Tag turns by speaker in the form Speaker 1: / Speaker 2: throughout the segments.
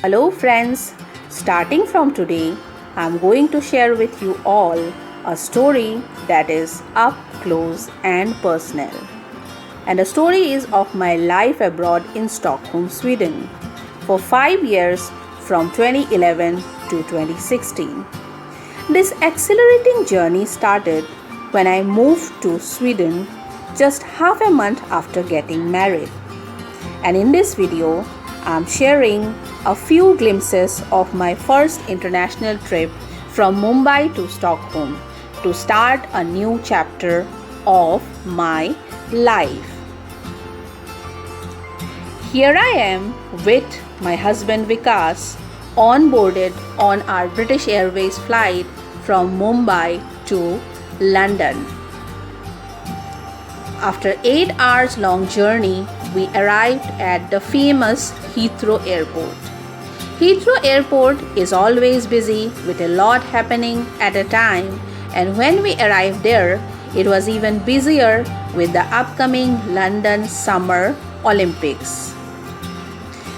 Speaker 1: Hello friends, starting from today, I'm going to share with you all a story that is up close and personal. And the story is of my life abroad in Stockholm, Sweden for 5 years from 2011 to 2016. This accelerating journey started when I moved to Sweden just half a month after getting married. And in this video, I'm sharing a few glimpses of my first international trip from Mumbai to Stockholm to start a new chapter of my life. Here I am with my husband Vikas, onboarded on our British Airways flight from Mumbai to London. After 8 hours long journey, we arrived at the famous Heathrow Airport. Heathrow Airport is always busy with a lot happening at a time, and when we arrived there, it was even busier with the upcoming London Summer Olympics.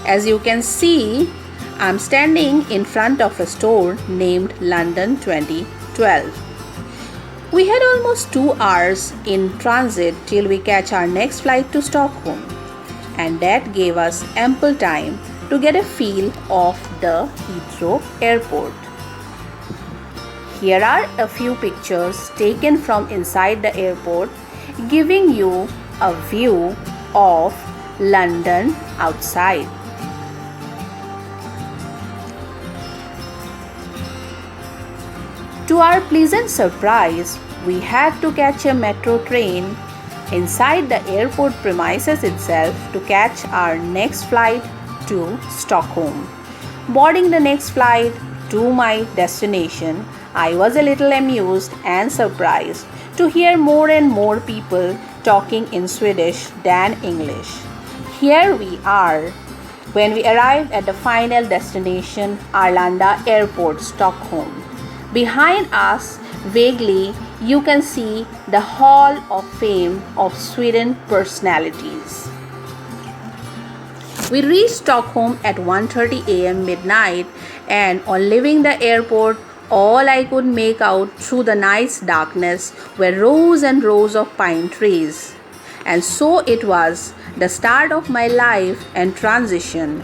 Speaker 1: As you can see, I'm standing in front of a store named London 2012. We had almost 2 hours in transit till we catch our next flight to Stockholm, and that gave us ample time to get a feel of the Heathrow Airport. Here are a few pictures taken from inside the airport, giving you a view of London outside. To our pleasant surprise, we had to catch a metro train inside the airport premises itself to catch our next flight to Stockholm. Boarding the next flight to my destination, I was a little amused and surprised to hear more and more people talking in Swedish than English. Here we are when we arrived at the final destination, Arlanda Airport, Stockholm. Behind us, vaguely, you can see the Hall of Fame of Sweden personalities. We reached Stockholm at 1:30 a.m. midnight, and on leaving the airport, all I could make out through the night's darkness were rows and rows of pine trees. And so it was the start of my life and transition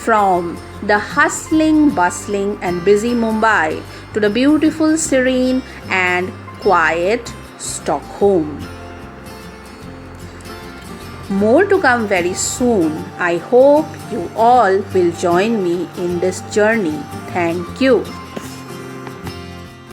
Speaker 1: from the hustling, bustling and busy Mumbai to the beautiful, serene and quiet Stockholm. More to come very soon. I hope you all will join me in this journey. Thank you.